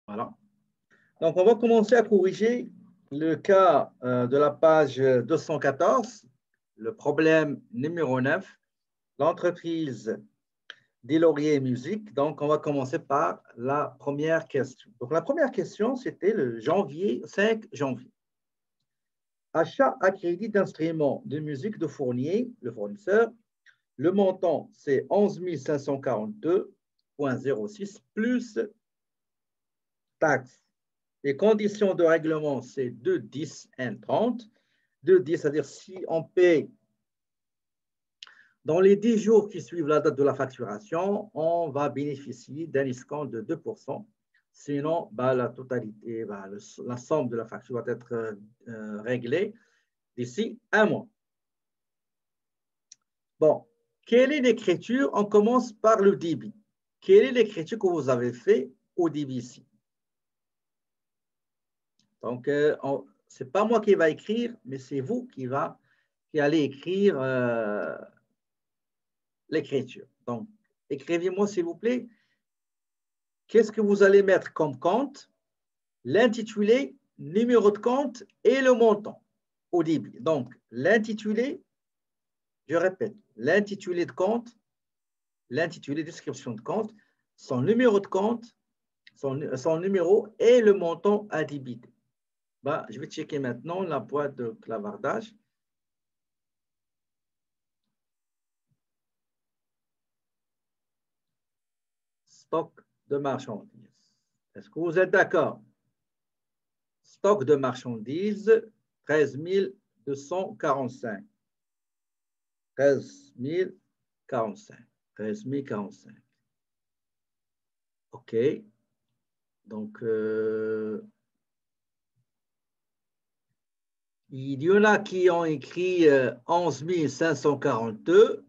Voilà. Donc, on va commencer à corriger le cas de la page 214, le problème numéro 9, l'entreprise des Lauriers Musique. Donc, on va commencer par la première question. Donc, la première question, c'était le 5 janvier. Achat à crédit d'instruments de musique de Fournier, le fournisseur. Le montant, c'est 11 542,06 plus taxes. Les conditions de règlement, c'est 2,10 et 30. 2,10, c'est-à-dire si on paie dans les 10 jours qui suivent la date de la facturation, on va bénéficier d'un escompte de 2%. Sinon, la totalité, la somme de la facture va être réglée d'ici un mois. Bon, quelle est l'écriture? On commence par le débit. Quelle est l'écriture que vous avez fait au débit ici? Donc, ce n'est pas moi qui va écrire, mais c'est vous qui allez écrire l'écriture. Donc, écrivez-moi, s'il vous plaît, qu'est-ce que vous allez mettre comme compte, l'intitulé, numéro de compte et le montant au débit. Donc, l'intitulé, je répète, l'intitulé de compte, l'intitulé description de compte, son numéro de compte, son numéro et le montant à débiter. Je vais checker maintenant la boîte de clavardage. Stock de marchandises. Est-ce que vous êtes d'accord? Stock de marchandises, 13 245. 13 045. 13 045. OK. Donc, il y en a qui ont écrit 11 542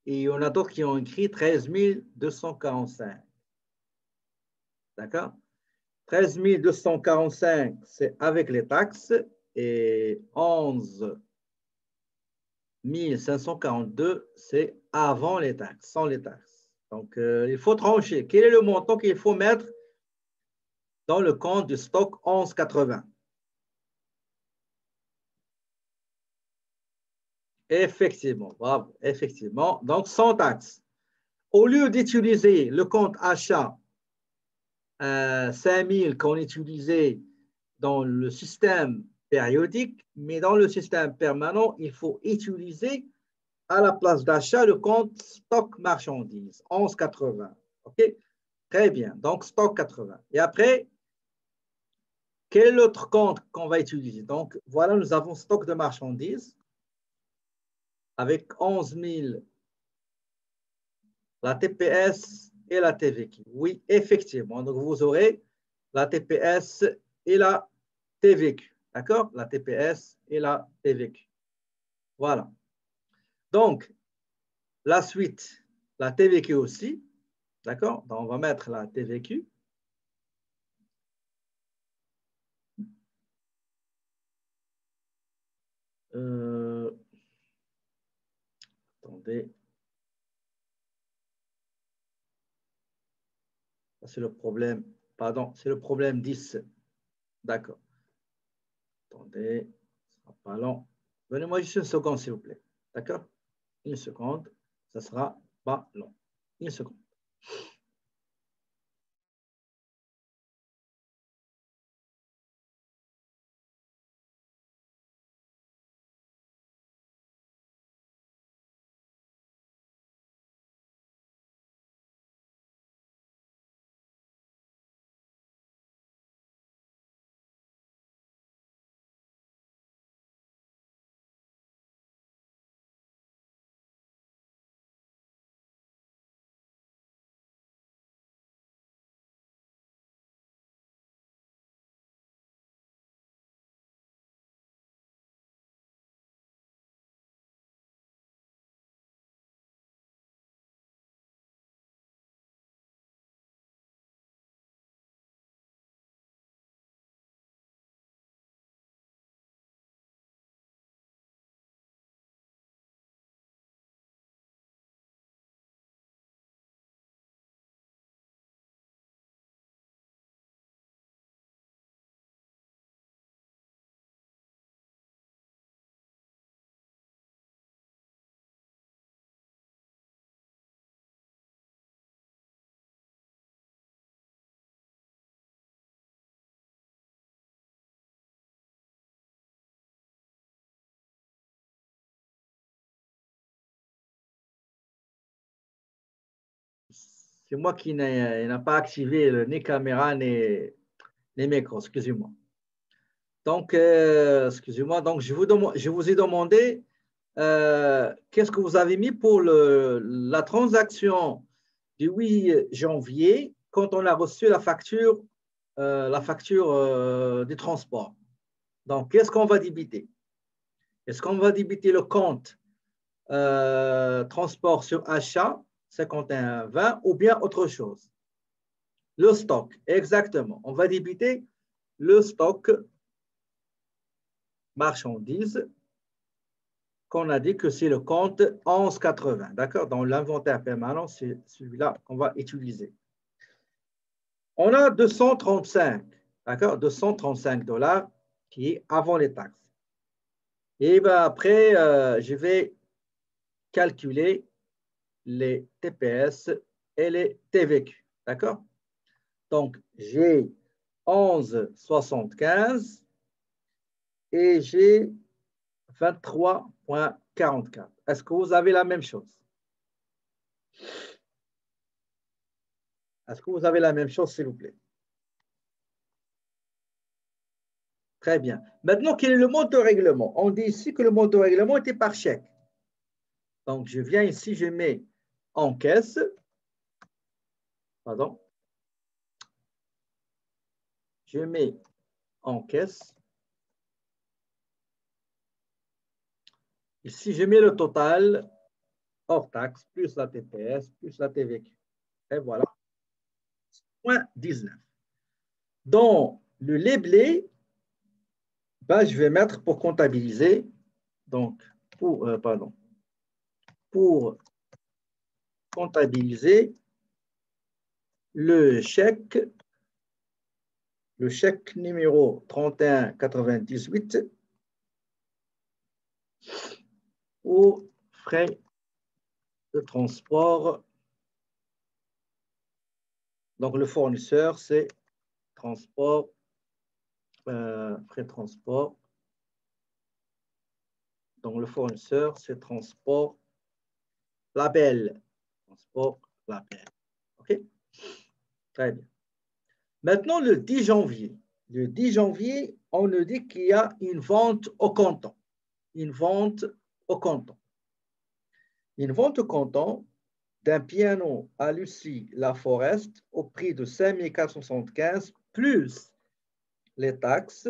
et il y en a d'autres qui ont écrit 13 245. D'accord? 13 245, c'est avec les taxes et 11 542, c'est avant les taxes, sans les taxes. Donc, il faut trancher. Quel est le montant qu'il faut mettre dans le compte du stock 11,80? Effectivement, bravo, effectivement. Donc, sans taxes. Au lieu d'utiliser le compte achat 5000 qu'on utilisait dans le système périodique, mais dans le système permanent, il faut utiliser à la place d'achat le compte stock marchandises, 11,80. OK? Très bien. Donc, stock 80. Et après, quel est l'autre compte qu'on va utiliser? Donc, voilà, nous avons stock de marchandises avec 11 000, la TPS et la TVQ. Oui, effectivement. Donc, vous aurez la TPS et la TVQ. D'accord? La TPS et la TVQ. Voilà. Donc, la suite, la TVQ aussi. D'accord? Donc, on va mettre la TVQ. Attendez. C'est le problème. Pardon, c'est le problème 10. D'accord. Attendez, ce ne sera pas long. Donnez-moi juste une seconde, s'il vous plaît. D'accord? Une seconde. Ça ne sera pas long. Une seconde. C'est moi qui n'ai pas activé ni caméra ni micro, excusez-moi. Donc, excusez-moi, donc je vous ai demandé qu'est-ce que vous avez mis pour la transaction du 8 janvier quand on a reçu la facture du transport. Donc, qu'est-ce qu'on va débiter? Est-ce qu'on va débiter le compte transport sur achat 51,20 ou bien autre chose? Le stock, exactement. On va débiter le stock marchandises qu'on a dit que c'est le compte 11,80. D'accord? Dans l'inventaire permanent, c'est celui-là qu'on va utiliser. On a 235, d'accord? 235 $ qui est avant les taxes. Et ben après, je vais calculer les TPS et les TVQ. D'accord? Donc, j'ai 11,75 et j'ai 23,44. Est-ce que vous avez la même chose? Est-ce que vous avez la même chose, s'il vous plaît? Très bien. Maintenant, quel est le mode de règlement? On dit ici que le mode de règlement était par chèque. Donc, je viens ici, je mets en caisse. Pardon. Je mets en caisse. Ici, je mets le total hors taxe, plus la TPS, plus la TVQ. Et voilà. Point 19. Dans le labelé, ben, je vais mettre pour comptabiliser, donc pour comptabiliser le chèque numéro 3198 aux frais de transport. Donc, le fournisseur, c'est transport, frais de transport. Donc, le fournisseur, c'est transport label. Transport label. OK? Très bien. Maintenant, le 10 janvier. Le 10 janvier, on nous dit qu'il y a une vente au comptant. Une vente au comptant. Une vente au comptant d'un piano à Lucie Laforest au prix de 5 475 plus les taxes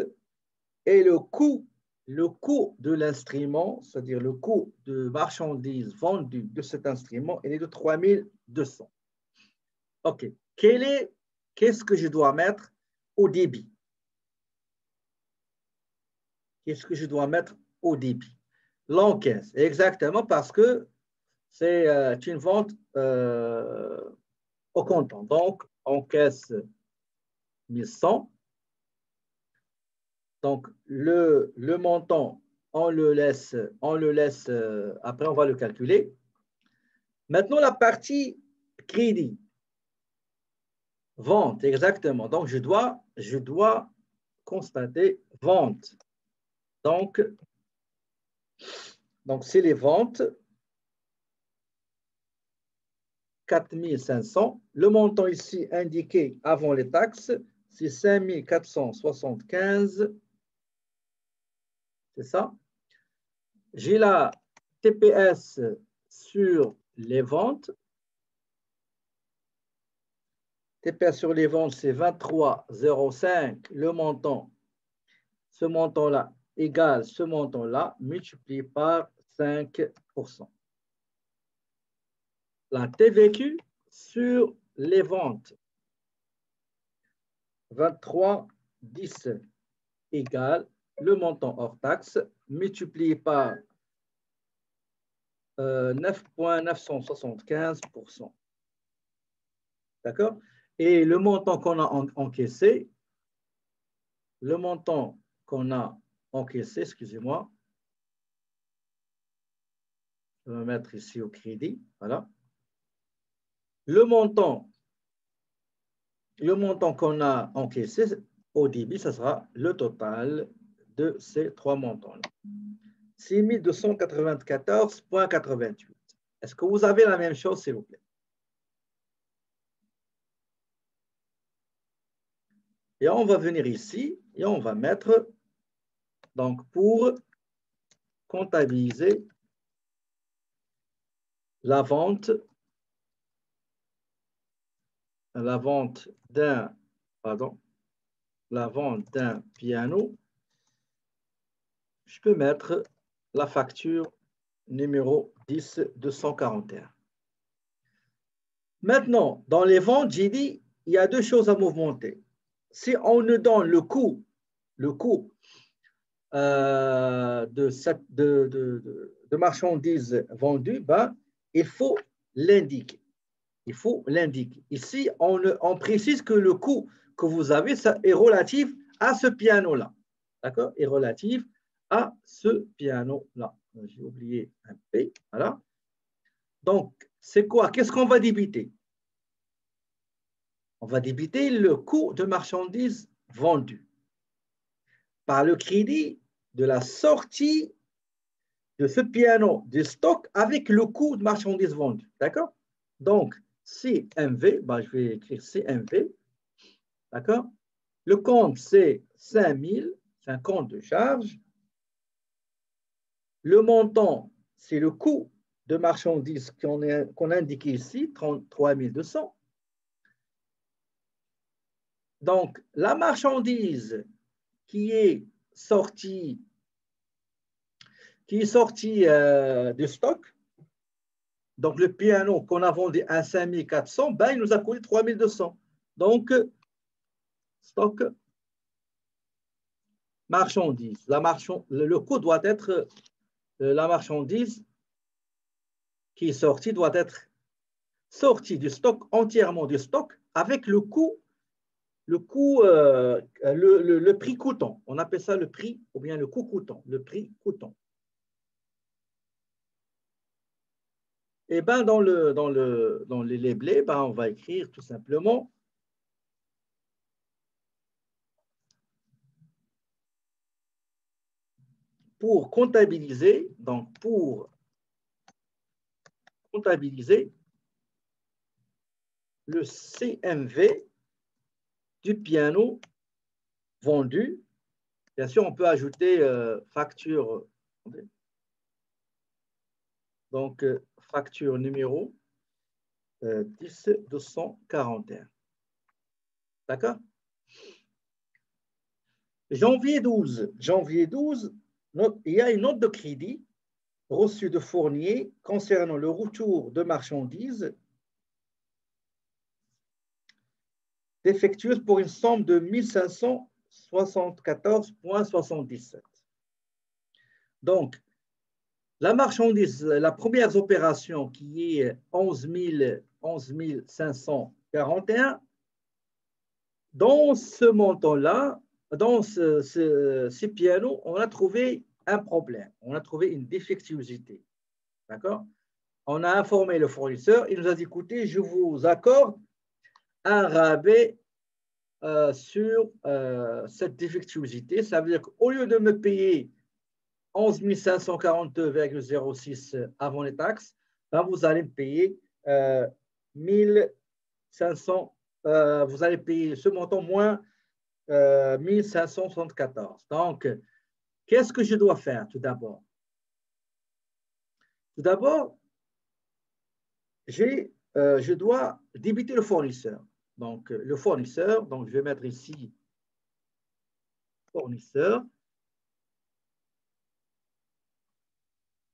et le coût de l'instrument, c'est-à-dire le coût de marchandises vendues de cet instrument, il est de 3 200. OK. Qu'est-ce que je dois mettre au débit? Qu'est-ce que je dois mettre au débit? L'encaisse, exactement, parce que c'est une vente au comptant. Donc, encaisse 1100. Donc, le montant, on le laisse après on va le calculer. Maintenant, la partie crédit. Vente, exactement. Donc, je dois constater vente. Donc c'est les ventes. 4500. Le montant ici indiqué avant les taxes, c'est 5475. C'est ça. J'ai la TPS sur les ventes. TPS sur les ventes, c'est 23,05. Le montant, ce montant-là égale ce montant-là multiplié par 5%. La TVQ sur les ventes, 23,10 égale le montant hors taxe multiplié par 9,975%. D'accord? Et le montant qu'on a encaissé, excusez-moi, je vais mettre ici au crédit, voilà. Le montant qu'on a encaissé au débit, ce sera le total de ces trois montants-là. 6 294,88. Est-ce que vous avez la même chose, s'il vous plaît? Et on va venir ici et on va mettre, donc, pour comptabiliser la vente d'un piano, je peux mettre la facture numéro 10-241. Maintenant, dans les ventes, j'ai dit, il y a deux choses à mouvementer. Si on nous donne le coût de marchandises vendues, ben, il faut l'indiquer. Il faut l'indiquer. Ici, on précise que le coût que vous avez ça est relatif à ce piano-là. D'accord? Est relatif à ce piano-là. J'ai oublié un P. Voilà. Donc, c'est quoi? Qu'est-ce qu'on va débiter? On va débiter le coût de marchandises vendues par le crédit de la sortie de ce piano de stock avec le coût de marchandises vendues. D'accord? Donc, CMV, ben, je vais écrire CMV. D'accord? Le compte, c'est 5000, c'est un compte de charge. Le montant, c'est le coût de marchandises qu'on a indiqué ici, 33 200. Donc, la marchandise qui est sortie de stock, donc le piano qu'on a vendu à 5400, ben, il nous a coûté 3200. Donc, stock marchandise. Le coût doit être, la marchandise qui est sortie doit être sortie du stock, entièrement du stock, avec le prix coûtant. On appelle ça le prix ou bien le coût coûtant, le prix coûtant. Et ben dans les labelés, ben on va écrire tout simplement pour comptabiliser, donc pour comptabiliser le CMV du piano vendu. Bien sûr, on peut ajouter facture. Donc, facture numéro 10-241. D'accord? Janvier 12, il y a une note de crédit reçue de Fournier concernant le retour de marchandises défectueuses pour une somme de 1574,77. Donc, la marchandise, la première opération qui est 11 541, dans ce montant-là, dans ces pianos, on a trouvé un problème, on a trouvé une défectuosité. D'accord? On a informé le fournisseur, il nous a dit, écoutez, je vous accorde un rabais sur cette défectuosité. Ça veut dire qu'au lieu de me payer 11 542,06 avant les taxes, ben vous allez me payer 1500, vous allez payer ce montant moins 1574. Donc, qu'est-ce que je dois faire tout d'abord? Tout d'abord, je dois débiter le fournisseur. Donc, le fournisseur, donc je vais mettre ici fournisseur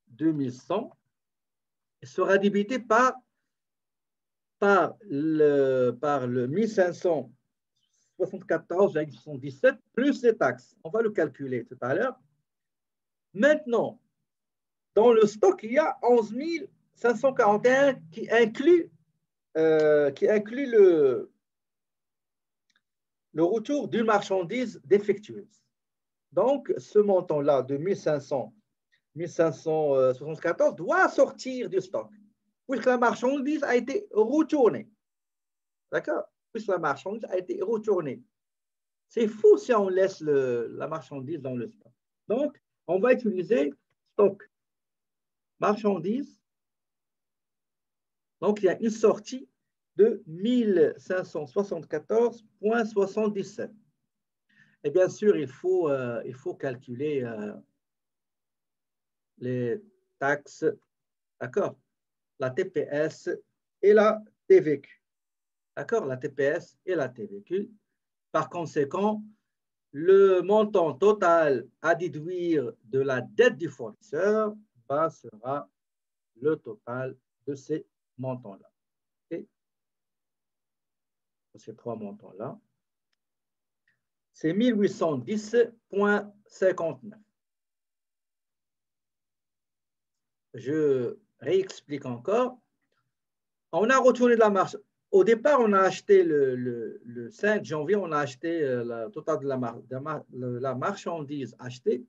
2100 sera débité par le 1574,77 plus les taxes. On va le calculer tout à l'heure. Maintenant, dans le stock, il y a 11 541 qui inclut le retour d'une marchandise défectueuse. Donc, ce montant-là de 1574 doit sortir du stock, puisque la marchandise a été retournée. D'accord? Puisque la marchandise a été retournée. C'est fou si on laisse la marchandise dans le stock. Donc, on va utiliser stock marchandise. Donc, il y a une sortie de 1574,77. Et bien sûr, il faut calculer les taxes, d'accord? La TPS et la TVQ. D'accord? La TPS et la TVQ. Par conséquent, le montant total à déduire de la dette du fournisseur sera le total de ces montants-là. Okay? Ces trois montants-là. C'est 1810,59. Je réexplique encore. On a retourné de la marche. Au départ, on a acheté le 5 janvier, on a acheté le total de la marchandise achetée,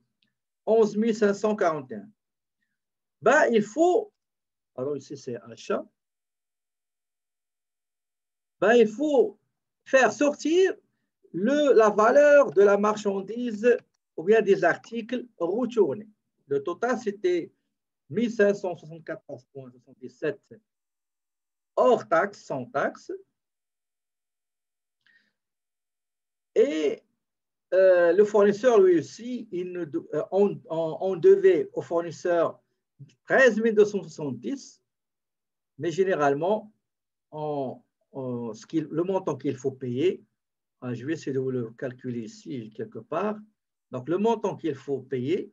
11 541. Ben, il faut, alors ici c'est achat, ben, il faut faire sortir la valeur de la marchandise ou bien des articles retournés. Le total, c'était 1574,77 hors taxe, sans taxe. Et le fournisseur, lui aussi, on devait au fournisseur 13 270, mais généralement, le montant qu'il faut payer, je vais essayer de vous le calculer ici quelque part. Donc, le montant qu'il faut payer,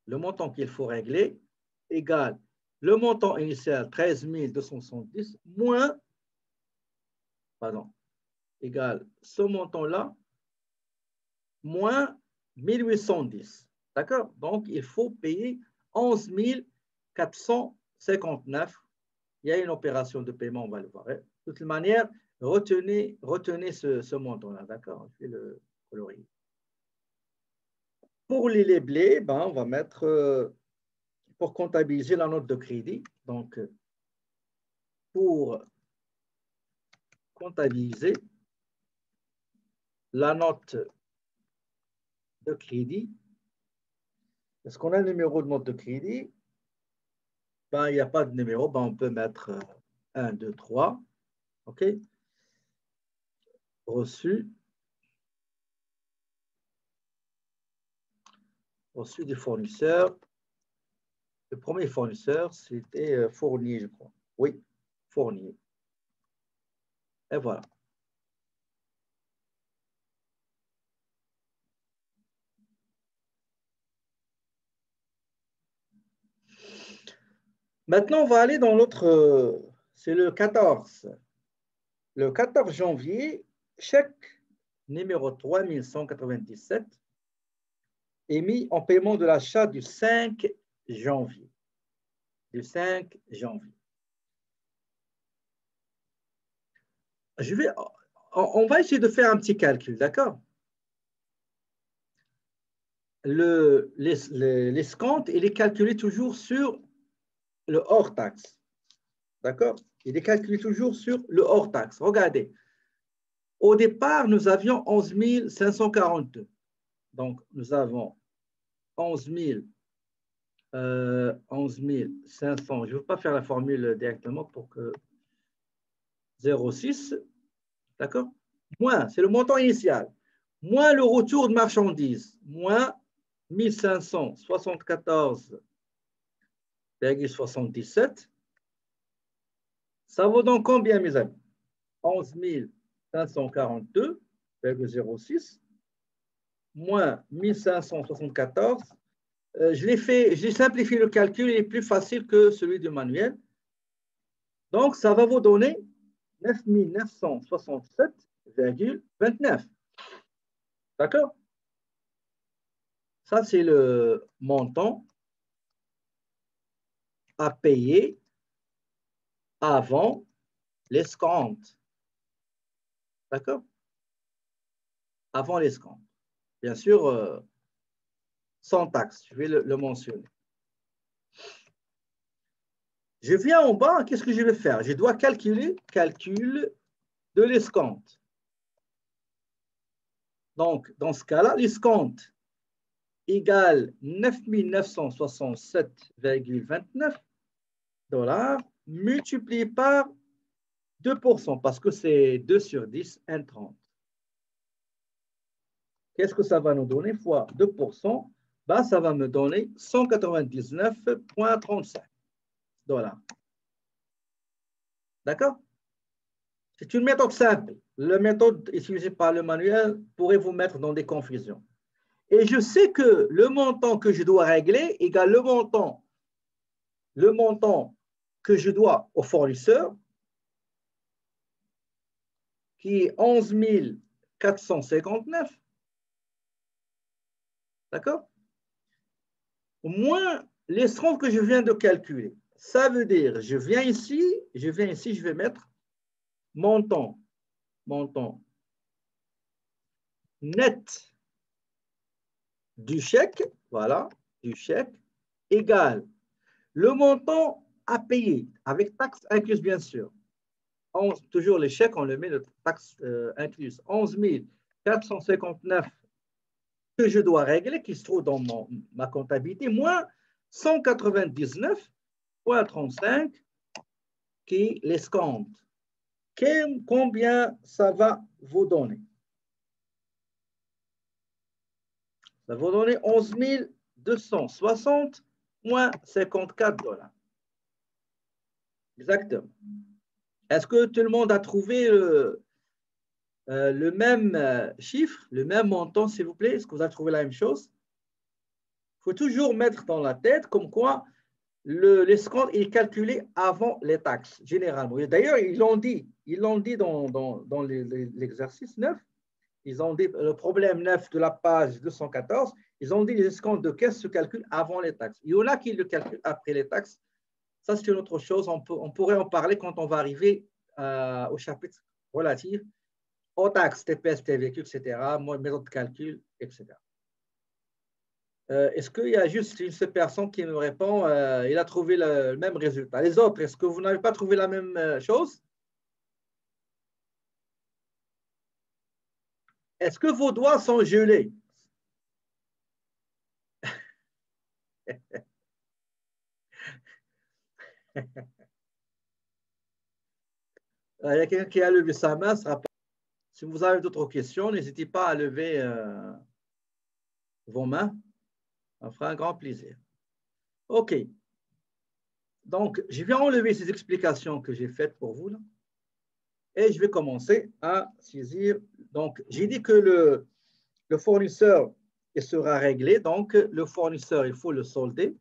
le montant qu'il faut régler, égale le montant initial 13 270 moins, pardon, égale ce montant-là moins 1810. D'accord? Donc, il faut payer 11 459. Il y a une opération de paiement, on va le voir. De toute manière, retenez ce montant-là. D'accord? Je vais le colorier. Pour les labelés, ben, on va mettre, pour comptabiliser la note de crédit, donc pour comptabiliser la note de crédit, est-ce qu'on a un numéro de note de crédit? Ben, il n'y a pas de numéro, ben, on peut mettre 1, 2, 3. OK? Reçu. Reçu des fournisseurs. Le premier fournisseur, c'était Fournier, je crois. Oui, Fournier. Et voilà. Maintenant, on va aller dans l'autre, c'est le 14. Le 14 janvier, chèque numéro 3197 émis en paiement de l'achat du 5 janvier. Du 5 janvier. On va essayer de faire un petit calcul, d'accord? L'escompte, il est calculé toujours sur le hors-taxe. D'accord? Il est calculé toujours sur le hors-taxe. Regardez. Au départ, nous avions 11 542. Donc, nous avons 11 500. Je ne veux pas faire la formule directement pour que 0,6. D'accord? Moins, c'est le montant initial. Moins le retour de marchandises. Moins 1574,77. Ça vaut donc combien, mes amis? 11 542,06 moins 1574. J'ai simplifié le calcul, il est plus facile que celui du manuel. Donc, ça va vous donner 9 967,29. D'accord? Ça, c'est le montant à payer avant l'escompte. D'accord? Avant l'escompte. Bien sûr, sans taxe, je vais le mentionner. Je viens en bas, qu'est-ce que je vais faire? Je dois calculer calcul de l'escompte. Donc, dans ce cas-là, l'escompte égale 9 967,29 $ multiplié par 2%, parce que c'est 2 sur 10, 1,30. Qu'est-ce que ça va nous donner fois 2%? Ben, ça va me donner 199,35 $. D'accord? C'est une méthode simple. La méthode utilisée par le manuel pourrait vous mettre dans des confusions. Et je sais que le montant que je dois régler égale le montant que je dois au fournisseur, qui est 11 459. D'accord? Moins l'escompte que je viens de calculer. Ça veut dire, je viens ici, je vais mettre montant net du chèque, voilà, du chèque, égale le montant à payer, avec taxes incluses, bien sûr. Toujours les chèques, on le met de taxes incluses. 11 459 que je dois régler, qui se trouve dans ma comptabilité, moins 199,35 qui est l'escompte. Combien ça va vous donner? Ça va vous donner 11 260 moins 54 $. Exactement. Est-ce que tout le monde a trouvé le même chiffre, le même montant, s'il vous plaît? Est-ce que vous avez trouvé la même chose? Il faut toujours mettre dans la tête comme quoi l'escompte est calculé avant les taxes, généralement. D'ailleurs, ils l'ont dit dans l'exercice 9. Ils ont dit, le problème 9 de la page 214, ils ont dit les escomptes de caisse se calculent avant les taxes. Il y en a qui le calculent après les taxes. Ça, c'est une autre chose. On pourrait en parler quand on va arriver au chapitre relatif aux taxes, TPS, TVQ, etc., méthode de calcul, etc. Est-ce qu'il y a juste une seule personne qui me répond, il a trouvé le même résultat? Les autres, est-ce que vous n'avez pas trouvé la même chose? Est-ce que vos doigts sont gelés? Il y a quelqu'un qui a levé sa main. Si vous avez d'autres questions, n'hésitez pas à lever vos mains. Ça fera un grand plaisir. OK. Donc, je vais enlever ces explications que j'ai faites pour vous, là, et je vais commencer à saisir. Donc, j'ai dit que le fournisseur il sera réglé. Donc, le fournisseur, il faut le solder.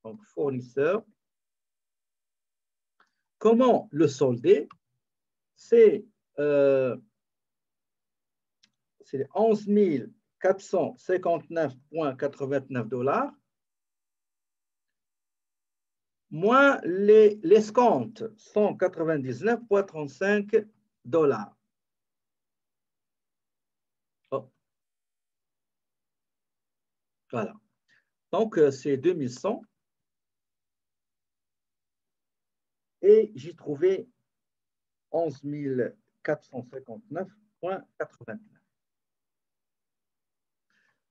Donc, fournisseur. Comment le solder? C'est 11 459,89 $ moins l'escompte, 199,35 $. Oh. Voilà. Donc, c'est 2100. Et j'ai trouvé 11 459,89.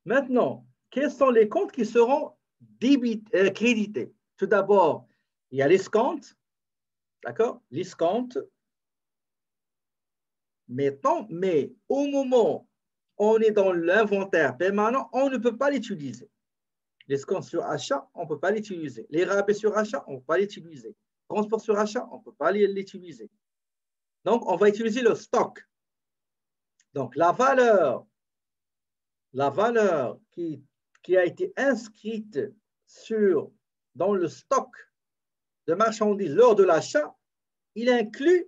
Maintenant, quels sont les comptes qui seront crédités? Tout d'abord, il y a l'escompte, d'accord? L'escompte. Mais au moment où on est dans l'inventaire permanent, on ne peut pas l'utiliser. L'escompte sur achat, on ne peut pas l'utiliser. Les rabais sur achat, on ne peut pas l'utiliser. Transport sur achat, on ne peut pas l'utiliser. Donc, on va utiliser le stock. Donc, la valeur qui a été inscrite dans le stock de marchandises lors de l'achat, il inclut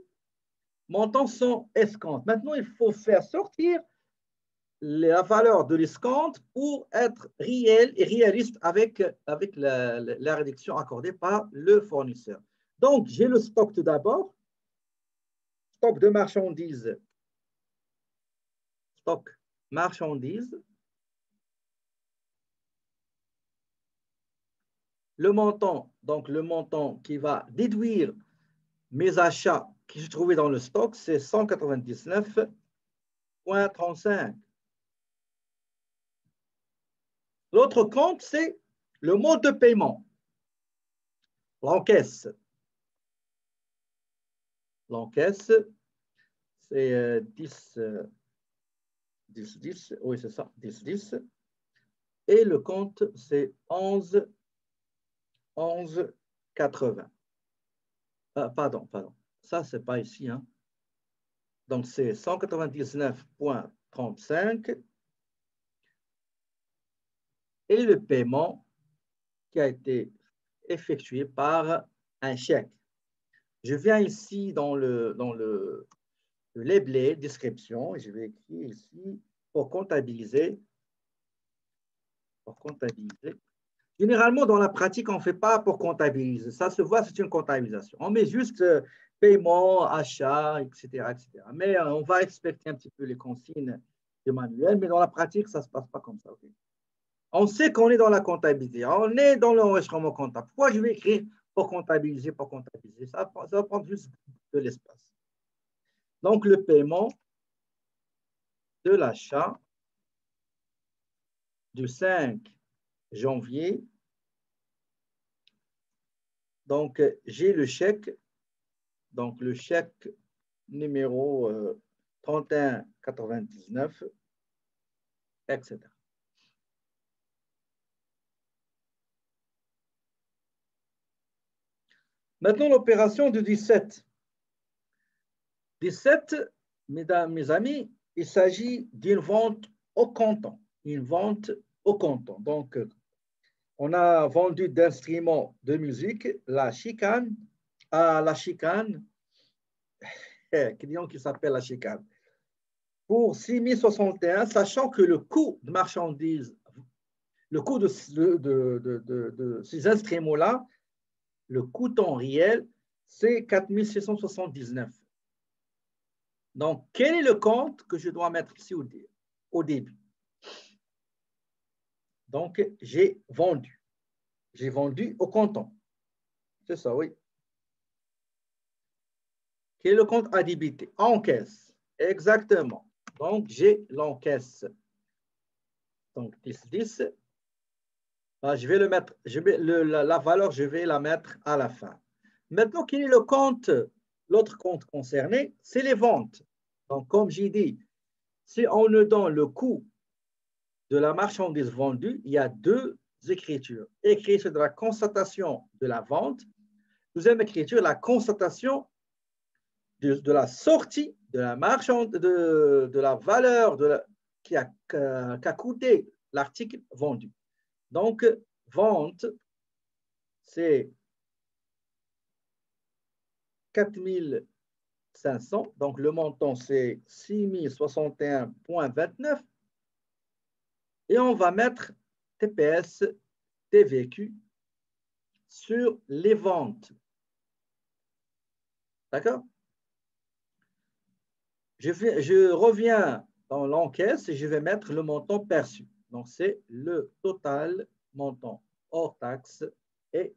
montant son escompte. Maintenant, il faut faire sortir la valeur de l'escompte pour être réel et réaliste avec la réduction accordée par le fournisseur. Donc, j'ai le stock tout d'abord, stock de marchandises, stock marchandises, le montant, donc le montant qui va déduire mes achats qui se trouvaient dans le stock, c'est 199,35. L'autre compte, c'est le mode de paiement, l'encaisse. L'encaisse, c'est 10 10, 10, oui, c'est ça, 10, 10. Et le compte, c'est 11, 11, 80. Pardon. Ça, c'est pas ici. Hein. Donc, c'est 199,35. Et le paiement qui a été effectué par un chèque. Je viens ici dans le labelé, description, et je vais écrire ici pour comptabiliser. Généralement, dans la pratique, on ne fait pas pour comptabiliser. Ça se voit, c'est une comptabilisation. On met juste paiement, achat, etc., etc. Mais on va respecter un petit peu les consignes du manuel, mais dans la pratique, ça ne se passe pas comme ça. Okay? On sait qu'on est dans la comptabilité, on est dans l'enregistrement comptable. Pourquoi je vais écrire pour comptabiliser, ça va prendre juste de l'espace. Donc, le paiement de l'achat du 5 janvier. Donc, j'ai le chèque. Donc, le chèque numéro 31,99, etc. Maintenant, l'opération de 17. 17, mesdames, mes amis, il s'agit d'une vente au comptant. Une vente au comptant. Donc, on a vendu d'instruments de musique, la chicane, client qui s'appelle la chicane, pour 6 061, sachant que le coût de marchandises, le coût de ces instruments-là, le coût en réel, c'est 4 679. Donc, quel est le compte que je dois mettre ici au début? Donc, j'ai vendu. J'ai vendu au comptant. C'est ça, oui. Quel est le compte à débiter? En caisse. Exactement. Donc, j'ai l'encaisse. Donc, 10, 10. Je vais le mettre, la valeur, je vais la mettre à la fin. Maintenant, quel est le compte? L'autre compte concerné, c'est les ventes. Donc, comme j'ai dit, si on nous donne le coût de la marchandise vendue, il y a deux écritures. Écriture de la constatation de la vente. Deuxième écriture, la constatation de la sortie de la marchandise, de la valeur qu'a coûté l'article vendu. Donc, vente, c'est 4 500. Donc, le montant, c'est 6 061,29. Et on va mettre TPS, TVQ sur les ventes. D'accord? Je reviens dans l'encaisse et je vais mettre le montant perçu. Donc, c'est le total montant hors taxe et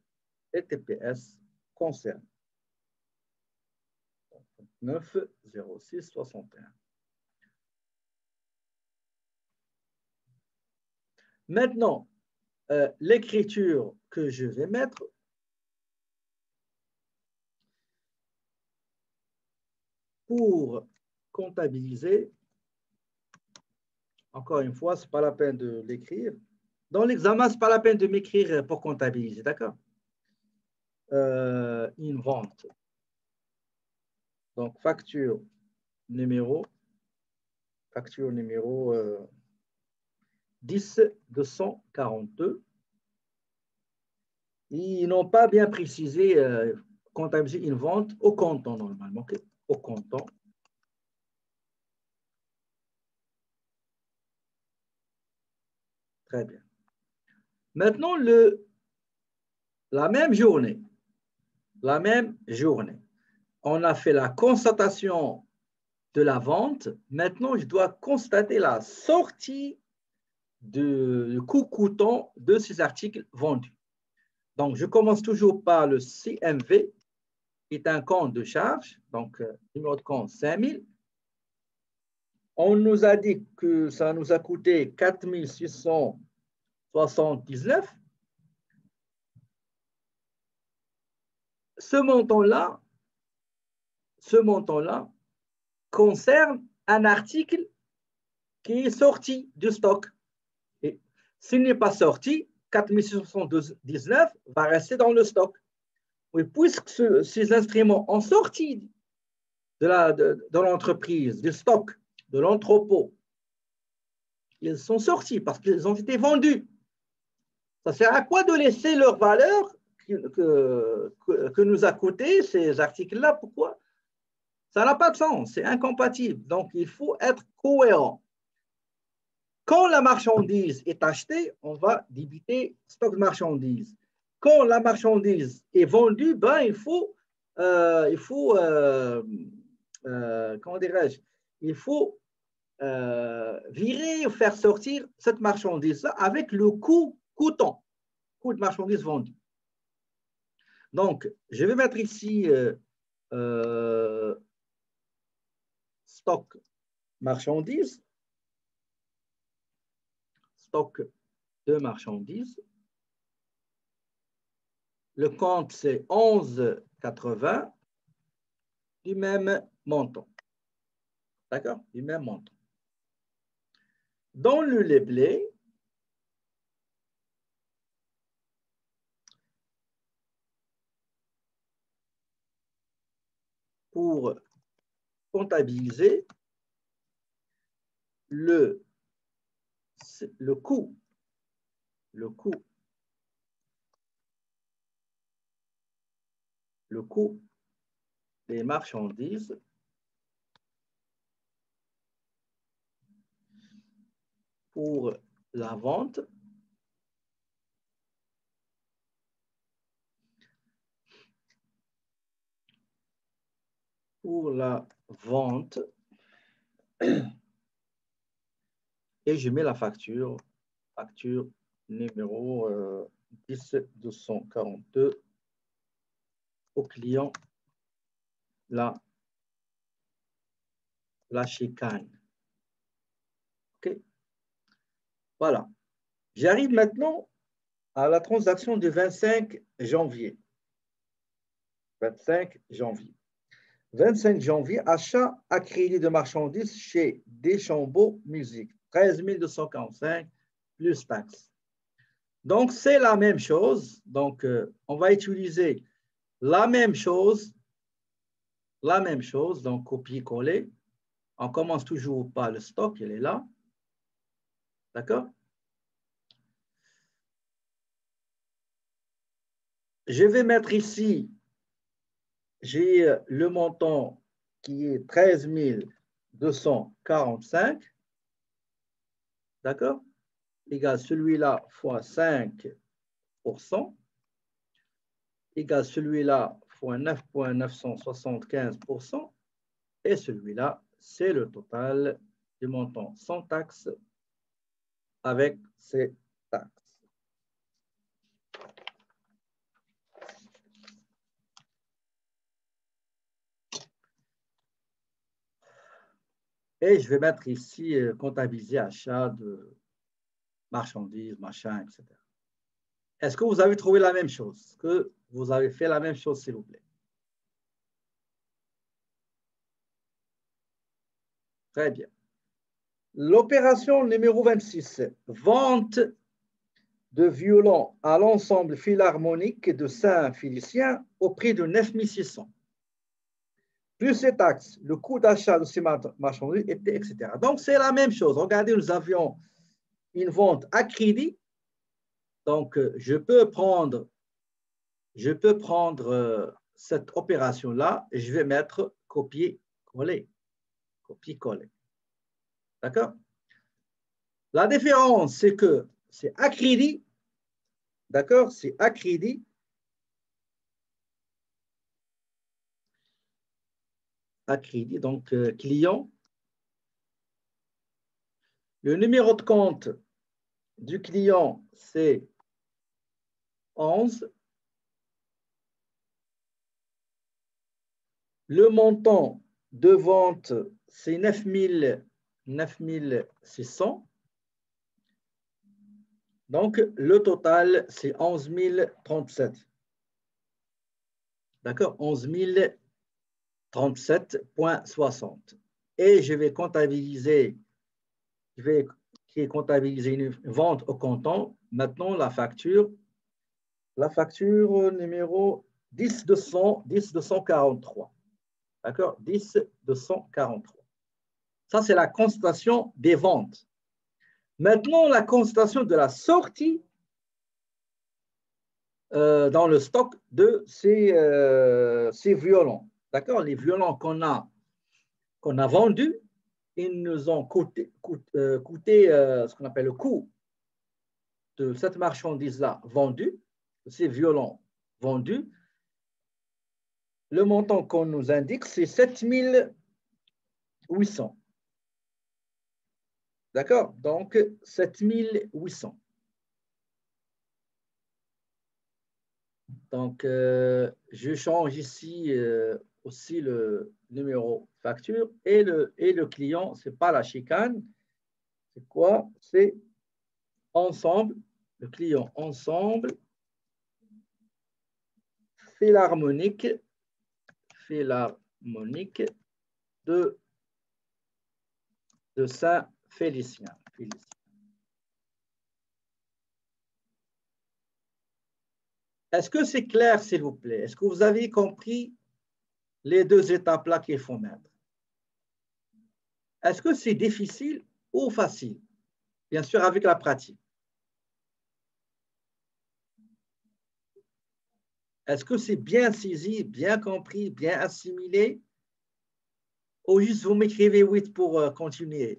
TPS concerné. 9 06 61. Maintenant, l'écriture que je vais mettre pour comptabiliser, encore une fois, ce n'est pas la peine de l'écrire. Dans l'examen, ce n'est pas la peine de m'écrire pour comptabiliser, d'accord? Une vente. Donc, facture numéro 10 242. Ils n'ont pas bien précisé comptabiliser une vente au comptant normalement. Okay? Au comptant. Très bien. Maintenant, la même journée, on a fait la constatation de la vente. Maintenant, je dois constater la sortie de coût coûtant de ces articles vendus. Donc, je commence toujours par le CMV, qui est un compte de charge, donc numéro de compte 5000. On nous a dit que ça nous a coûté 4 679. Ce montant-là concerne un article qui est sorti du stock. Et s'il n'est pas sorti, 4619 va rester dans le stock. Oui, puisque ces instruments ont sorti de l'entreprise, du stock, de l'entrepôt, ils sont sortis parce qu'ils ont été vendus. Ça sert à quoi de laisser leur valeur que nous a coûté ces articles-là? Pourquoi? Ça n'a pas de sens, c'est incompatible. Donc, il faut être cohérent. Quand la marchandise est achetée, on va débiter stock de marchandises. Quand la marchandise est vendue, ben, il faut comment dirais-je, il faut virer ou faire sortir cette marchandise-là avec le coût coûtant, coût de marchandise vendue. Donc, je vais mettre ici stock marchandises, stock de marchandises. Le compte, c'est 11,80 du même montant. D'accord? Du même montant. Dans le livret, pour comptabiliser le coût des marchandises pour la vente et je mets la facture numéro 10242 au client la chicane. OK? Voilà. J'arrive maintenant à la transaction du 25 janvier. 25 janvier. 25 janvier, achat à crédit de marchandises chez Deschambault Musique. 13 245 plus taxes. Donc, c'est la même chose. Donc, on va utiliser la même chose. Donc, copier-coller. On commence toujours par le stock, il est là. D'accord? Je vais mettre ici, j'ai le montant qui est 13 245. D'accord? Égal celui-là fois 5%, égale celui-là fois 9,975%, et celui-là, c'est le total du montant sans taxe avec ses taxes. Et je vais mettre ici comptabiliser achat de marchandises, machin, etc. Est-ce que vous avez trouvé la même chose? Est-ce que vous avez fait la même chose, s'il vous plaît? Très bien. L'opération numéro 26, vente de violon à l'ensemble philharmonique de Saint-Félicien au prix de 9 600. Plus ces taxes, le coût d'achat de ces marchandises, etc. Donc, c'est la même chose. Regardez, nous avions une vente à crédit. Donc, je peux prendre cette opération-là et je vais mettre copier-coller. Copier-coller. D'accord? La différence, c'est que c'est à crédit. D'accord? C'est à crédit. À crédit, donc client. Le numéro de compte du client, c'est 11. Le montant de vente, c'est 9 600. Donc, le total, c'est 11 037. D'accord? 11 037,60. Et je vais comptabiliser Je vais comptabiliser une vente au comptant. Maintenant, la facture numéro 10 243. D'accord? 10 243. Ça, c'est la constatation des ventes. Maintenant, la constatation de la sortie dans le stock de ces violons. D'accord? Les violons qu'on a vendus, ils nous ont coûté ce qu'on appelle le coût de cette marchandise-là vendue, ces violons vendus. Le montant qu'on nous indique, c'est 7800. D'accord? Donc, 7800. Donc, je change ici aussi le numéro facture et le client, ce n'est pas la chicane. C'est quoi? C'est ensemble, le client ensemble, philharmonique de Saint-Félicien. Est-ce que c'est clair, s'il vous plaît? Est-ce que vous avez compris les deux étapes-là qu'il faut mettre? Est-ce que c'est difficile ou facile? Bien sûr, avec la pratique. Est-ce que c'est bien saisi, bien compris, bien assimilé? Ou juste vous m'écrivez 8 pour continuer?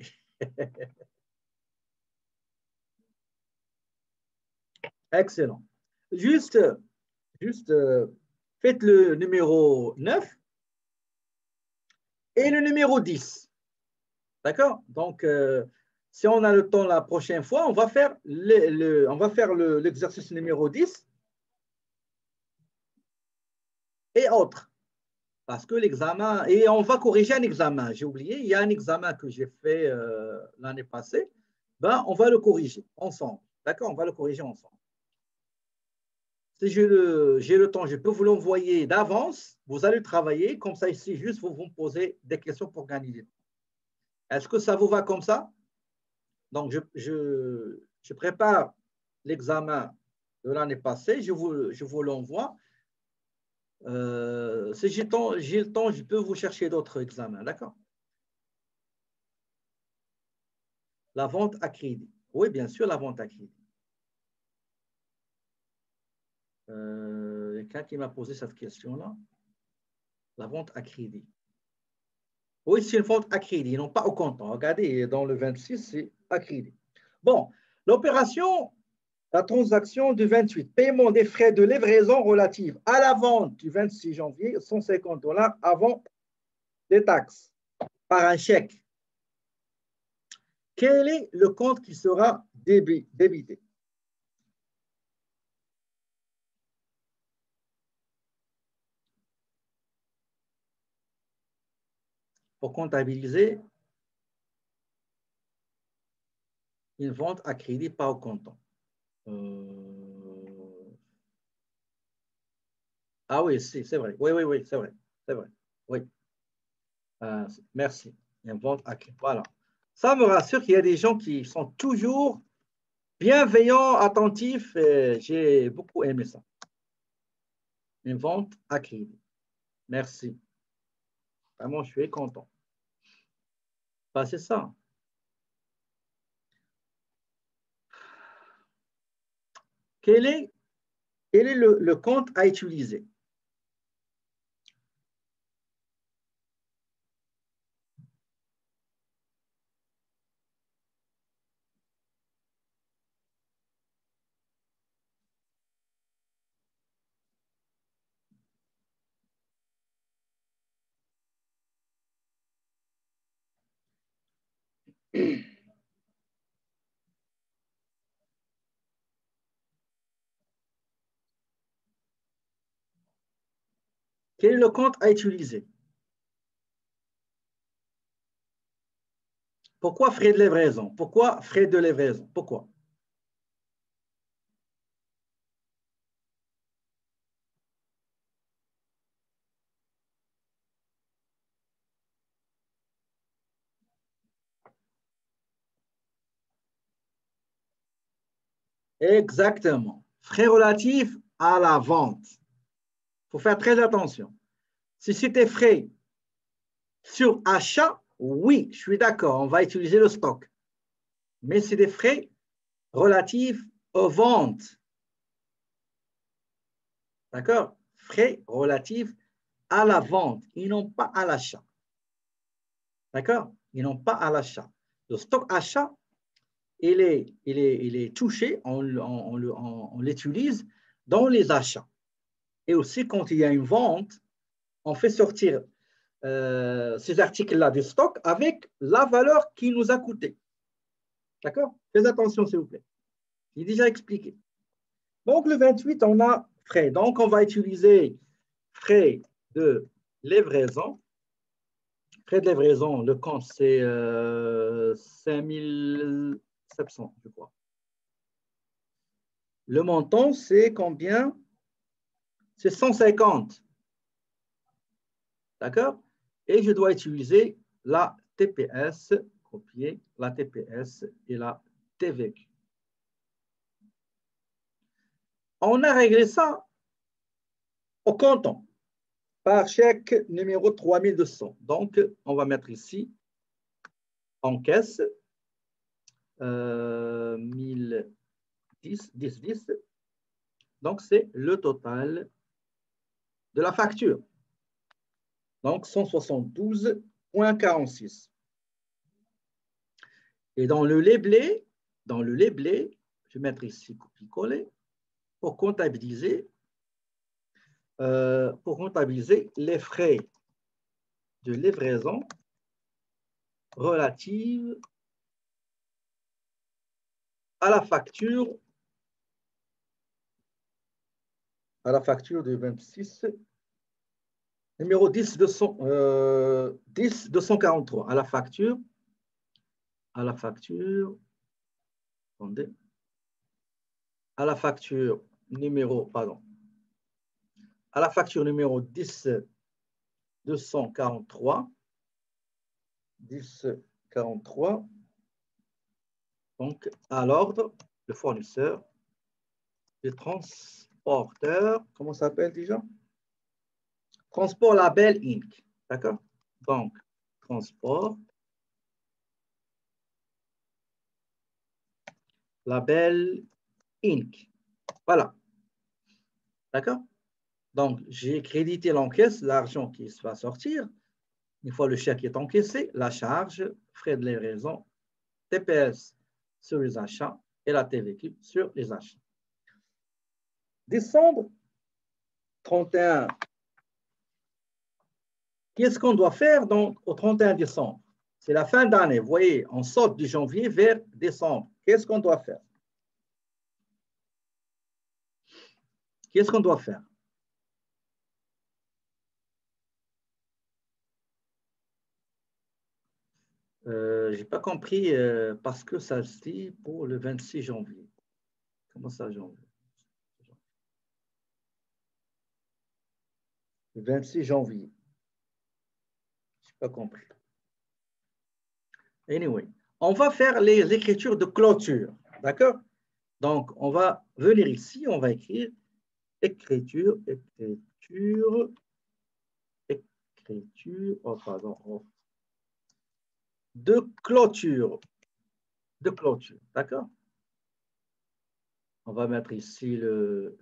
Excellent. Juste faites le numéro 9 et le numéro 10. D'accord? Donc, si on a le temps la prochaine fois, on va faire l'exercice numéro 10 et autres. Parce que l'examen, et on va corriger un examen. J'ai oublié, il y a un examen que j'ai fait l'année passée. Ben, on va le corriger ensemble. D'accord? On va le corriger ensemble. Si j'ai le temps, je peux vous l'envoyer d'avance. Vous allez travailler. Comme ça, ici, juste, vous me posez des questions pour gagner du temps. Est-ce que ça vous va comme ça? Donc, je prépare l'examen de l'année passée. Je vous l'envoie. Si j'ai le temps, je peux vous chercher d'autres examens. D'accord? La vente à crédit. Oui, bien sûr, la vente à crédit. Quelqu'un qui m'a posé cette question-là. La vente à crédit. Oui, c'est une vente à crédit, non pas au comptant. Regardez, dans le 26, c'est à crédit. Bon, l'opération, la transaction du 28, paiement des frais de livraison relatifs à la vente du 26 janvier, 150 $ avant les taxes, par un chèque. Quel est le compte qui sera débité? Pour comptabiliser une vente à crédit, pas au comptant. Ah oui, c'est vrai. Oui, c'est vrai. C'est vrai. Oui. Merci. Une vente à crédit. Voilà. Ça me rassure qu'il y a des gens qui sont toujours bienveillants, attentifs. J'ai beaucoup aimé ça. Une vente à crédit. Merci. Vraiment, je suis content. Ben, c'est ça. Quel est le compte à utiliser? Quel est le compte à utiliser? Pourquoi frais de livraison? Pourquoi frais de livraison? Pourquoi? Exactement. Frais relatifs à la vente. Il faut faire très attention. Si c'était frais sur achat, oui, je suis d'accord, on va utiliser le stock. Mais c'est des frais relatifs aux ventes. D'accord? Frais relatifs à la vente. Ils n'ont pas à l'achat. D'accord? Ils n'ont pas à l'achat. Le stock achat, il est touché, on l'utilise dans les achats. Et aussi, quand il y a une vente, on fait sortir ces articles-là du stock avec la valeur qui nous a coûté. D'accord? Faites attention, s'il vous plaît. J'ai déjà expliqué. Donc, le 28, on a frais. Donc, on va utiliser frais de livraison. Frais de livraison, le compte, c'est 5700, je crois. Le montant, c'est combien? C'est 150. D'accord? Et je dois utiliser la TPS, copier la TPS et la TVQ. On a réglé ça au comptant par chèque numéro 3200. Donc, on va mettre ici en caisse 1010, 10, 10. Donc, c'est le total de la facture. Donc, 172,46. Et dans le labelé, je vais mettre ici copier-coller pour comptabiliser les frais de livraison relative à la facture de 26, numéro 10-243, à la facture, attendez, à la facture numéro 10-243, donc à l'ordre, le fournisseur, le transporteur, comment ça s'appelle déjà? Transport Label Inc. D'accord? Donc, transport Label Inc. Voilà. D'accord? Donc, j'ai crédité l'encaisse, l'argent qui va sortir. Une fois le chèque est encaissé, la charge, frais de livraison, TPS sur les achats et la TVQ sur les achats. Décembre 31. Qu'est-ce qu'on doit faire donc au 31 décembre? C'est la fin d'année. Vous voyez, on saute de janvier vers décembre. Qu'est-ce qu'on doit faire? Qu'est-ce qu'on doit faire? Je n'ai pas compris parce que ça se dit pour le 26 janvier. Comment ça, janvier? Le 26 janvier. Je n'ai pas compris. Anyway, on va faire les écritures de clôture. D'accord? Donc, on va venir ici, on va écrire écriture, oh, pardon, oh, de clôture. D'accord? On va mettre ici le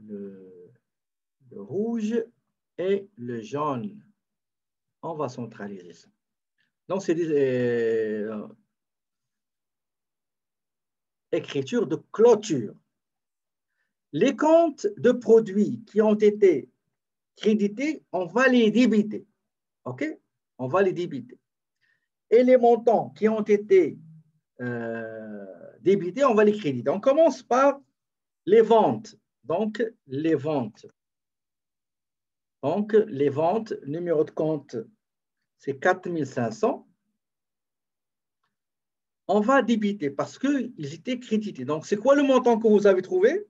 rouge et le jaune. On va centraliser ça. Donc, c'est des écritures de clôture. Les comptes de produits qui ont été crédités, on va les débiter. OK? On va les débiter. Et les montants qui ont été débités, on va les créditer. On commence par les ventes. Donc, les ventes. Donc, les ventes, numéro de compte, c'est 4500. On va débiter parce qu'ils étaient crédités. Donc, c'est quoi le montant que vous avez trouvé?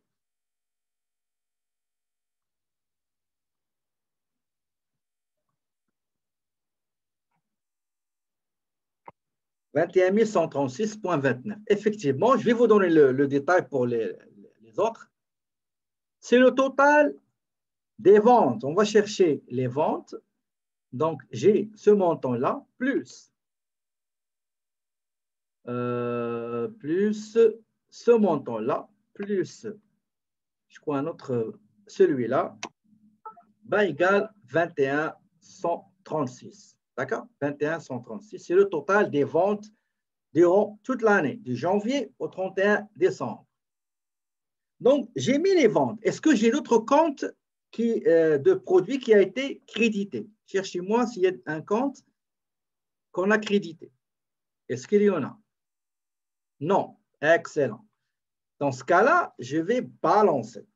« 21 136,29 ». Effectivement, je vais vous donner le détail pour les les autres. C'est le total des ventes. On va chercher les ventes. Donc, j'ai ce montant-là plus ce montant-là, plus, je crois, un autre, celui-là, va égal 21,136. D'accord? 21,136, c'est le total des ventes durant toute l'année, du janvier au 31 décembre. Donc, j'ai mis les ventes. Est-ce que j'ai l'autre compte de produit qui a été crédité? Cherchez-moi s'il y a un compte qu'on a crédité. Est-ce qu'il y en a? Non. Excellent. Dans ce cas-là, je vais balancer.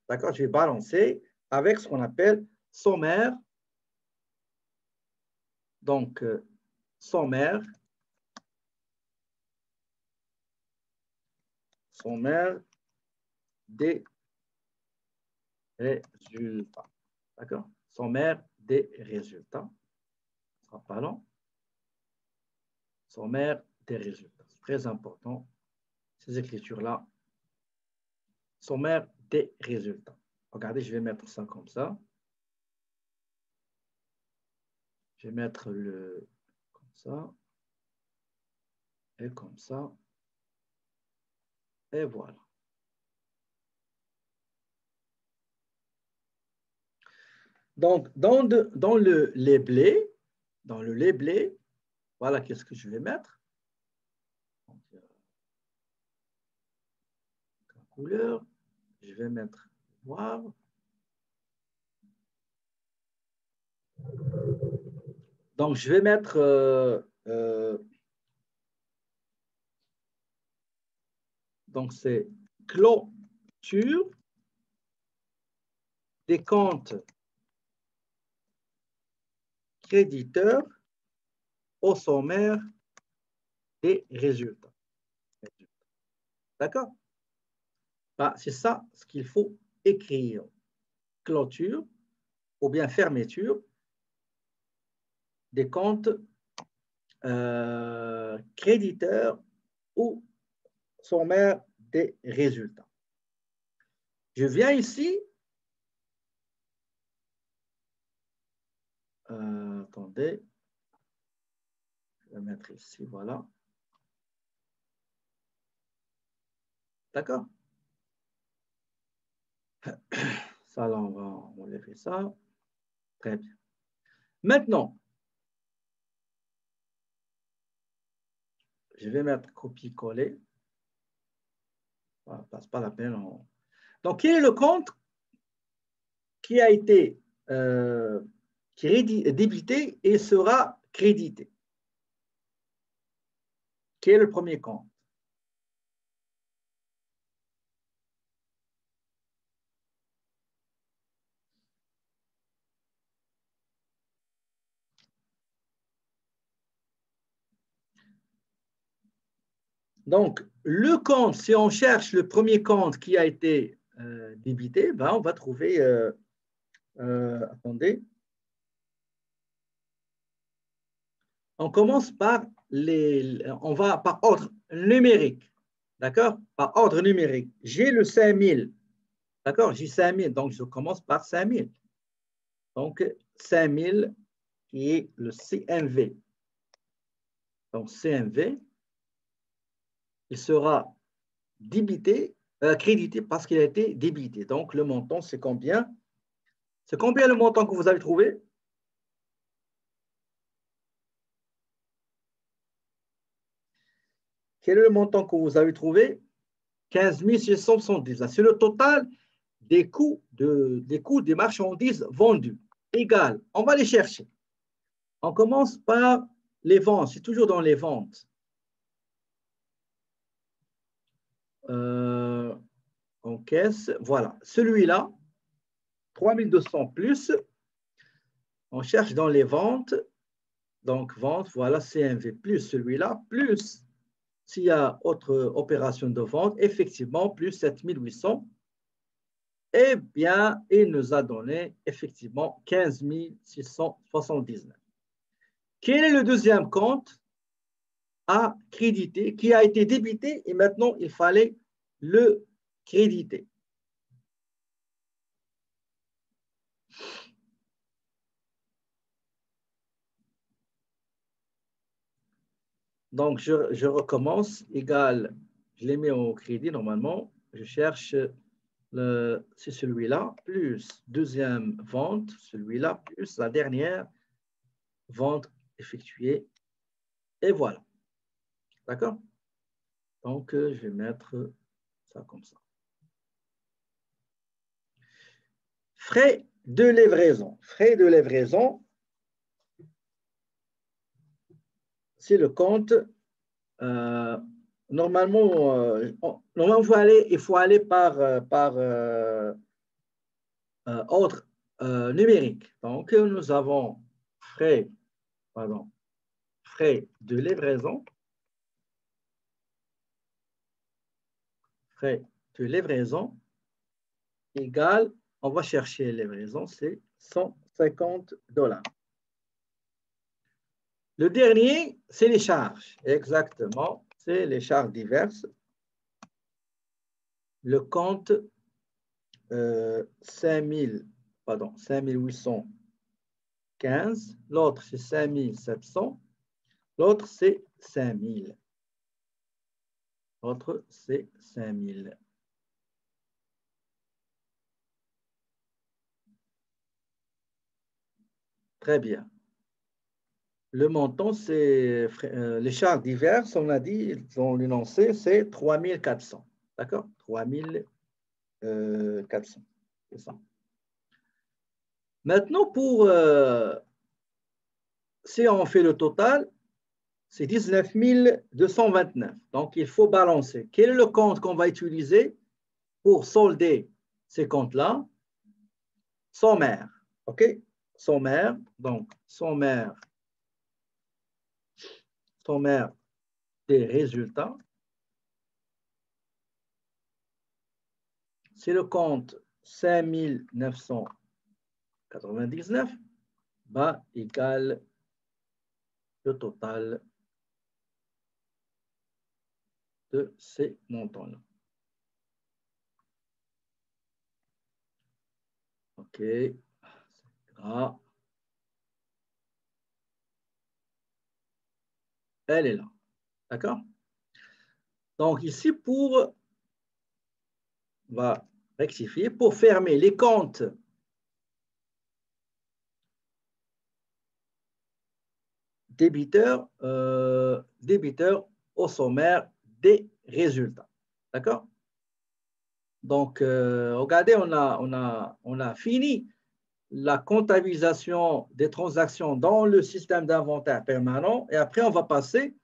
D'accord? Je vais balancer avec ce qu'on appelle sommaire. Donc, sommaire des résultats. D'accord? Sommaire des résultats. Ce ne sera pas long. Sommaire des résultats. C'est très important, ces écritures-là. Sommaire des résultats. Regardez, je vais mettre ça comme ça. Je vais mettre le comme ça. Et comme ça. Et voilà. Donc, dans le labelé, voilà qu'est-ce que je vais mettre. Donc, la couleur, je vais mettre noir. Donc, je vais mettre donc c'est clôture des comptes créditeurs au sommaire des résultats. D'accord? Bah, c'est ça ce qu'il faut écrire. Clôture ou bien fermeture des comptes créditeurs ou sommaire des résultats. Je viens ici. Attendez. Je vais mettre ici, voilà. D'accord? Ça, là, on va enlever ça. Très bien. Maintenant, je vais mettre copier-coller. Voilà, passe pas la peine. Donc, quel est le compte qui a été débité et sera crédité? Quel est le premier compte? Donc, le compte, si on cherche le premier compte qui a été débité, ben, on va trouver, attendez, on commence par on va par ordre numérique, d'accord? Par ordre numérique. J'ai le 5000, d'accord? J'ai 5000, donc je commence par 5000. Donc, 5000 qui est le CMV. Donc, CMV, il sera débité, crédité parce qu'il a été débité. Donc, le montant, c'est combien? C'est combien le montant que vous avez trouvé? Quel est le montant que vous avez trouvé? 15 670. C'est le total des coûts des marchandises vendues. Égal. On va les chercher. On commence par les ventes. C'est toujours dans les ventes. En caisse. Voilà. Celui-là, 3200 plus. On cherche dans les ventes. Donc, vente, voilà, CMV plus celui-là, plus s'il y a autre opération de vente, effectivement, plus 7800. Eh bien, il nous a donné effectivement 15 679. Quel est le deuxième compte à créditer qui a été débité et maintenant il fallait le crédité. Donc, je recommence, égal, je les mets au crédit normalement, je cherche, c'est celui-là, plus deuxième vente, celui-là, plus la dernière vente effectuée, et voilà. D'accord? Donc, je vais mettre ça comme ça. Frais de livraison. Frais de livraison, c'est le compte. Normalement, il faut aller par ordre numérique. Donc, nous avons frais de livraison. Frais de livraison égale, on va chercher livraison, c'est $150. Le dernier, c'est les charges. Exactement, c'est les charges diverses. Le compte 5815. L'autre, c'est 5700. L'autre, c'est 5000. L'autre, c'est 5000. Très bien. Le montant, c'est les charges diverses, on a dit, ils ont l'énoncé, c'est 3400. D'accord? 3400. C'est ça. Maintenant, si on fait le total, c'est 19 229. Donc, il faut balancer. Quel est le compte qu'on va utiliser pour solder ces comptes-là? Sommaire. OK? Sommaire. Donc, sommaire des résultats. C'est le compte 5999 va égal le total de ces montants-là. OK. Là. Elle est là. D'accord? Donc, ici, on va rectifier, pour fermer les comptes débiteurs au sommaire des résultats. D'accord? Donc, regardez, on a fini la comptabilisation des transactions dans le système d'inventaire permanent et après, on va passer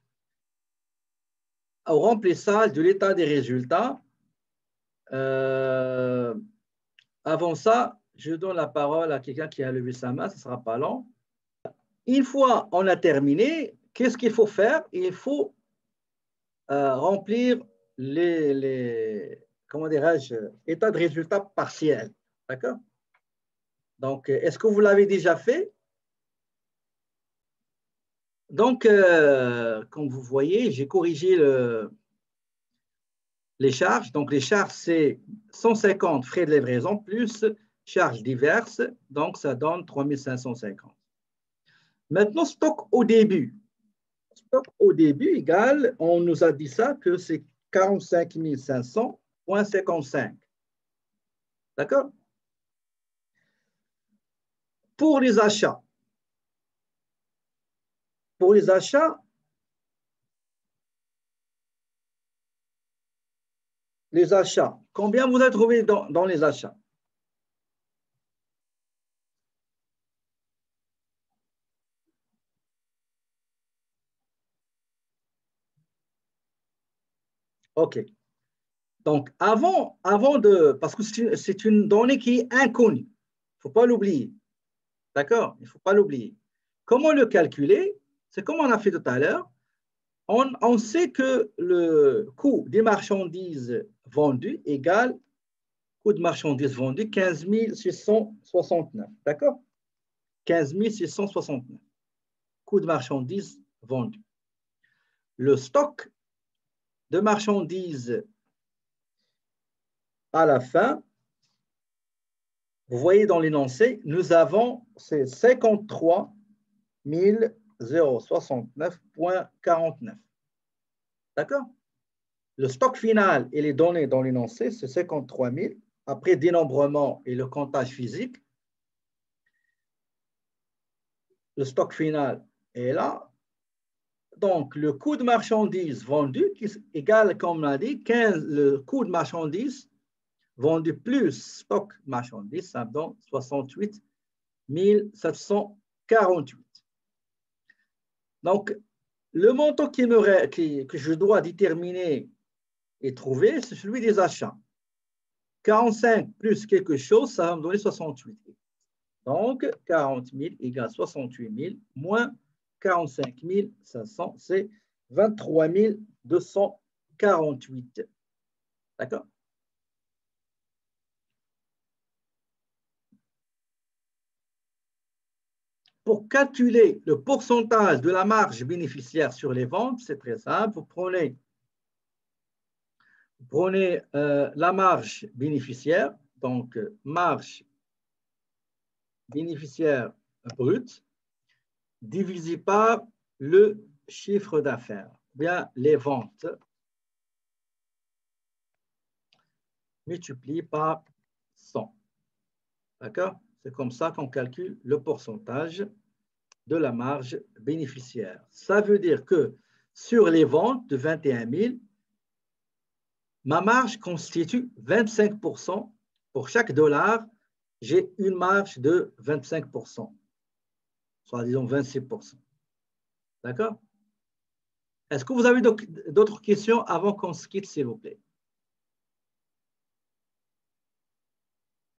au remplissage de l'état des résultats. Avant ça, je donne la parole à quelqu'un qui a levé sa main, ce ne sera pas long. Une fois on a terminé, qu'est-ce qu'il faut faire? Il faut remplir comment dirais-je, état de résultat partiel. D'accord? Donc, est-ce que vous l'avez déjà fait? Donc, comme vous voyez, j'ai corrigé les charges. Donc, les charges, c'est 150 frais de livraison plus charges diverses. Donc, ça donne 3550. Maintenant, stock au début. Stock au début égale, on nous a dit ça, que c'est 45 500,55. D'accord? Pour les achats, combien vous avez trouvé dans les achats? OK. Donc, parce que c'est une donnée qui est inconnue, il ne faut pas l'oublier. D'accord? Il ne faut pas l'oublier. Comment le calculer? C'est comme on a fait tout à l'heure. On sait que le coût des marchandises vendues égale coût de marchandises vendues 15 669. D'accord? 15 669. Coût de marchandises vendues. Le stock de marchandises à la fin, vous voyez dans l'énoncé, nous avons ces 53 069,49. D'accord? Le stock final et les données dans l'énoncé, c'est 53 000. Après dénombrement et le comptage physique, le stock final est là. Donc, le coût de marchandises vendu qui est égal, comme on l'a dit, 15, le coût de marchandises vendu plus stock marchandises, ça donne 68 748. Donc, le montant que je dois déterminer et trouver, c'est celui des achats. 45 plus quelque chose, ça va me donner 68. Donc, 40 000 égale 68 000 moins 45 500, c'est 23 248. D'accord? Pour calculer le pourcentage de la marge bénéficiaire sur les ventes, c'est très simple. Vous prenez la marge bénéficiaire, donc marge bénéficiaire brute, divisé par le chiffre d'affaires, bien les ventes, multiplié par 100. D'accord? C'est comme ça qu'on calcule le pourcentage de la marge bénéficiaire. Ça veut dire que sur les ventes de 21 000, ma marge constitue 25%. Pour chaque dollar, j'ai une marge de 25%, soit disons 26%. D'accord? Est-ce que vous avez d'autres questions avant qu'on se quitte, s'il vous plaît?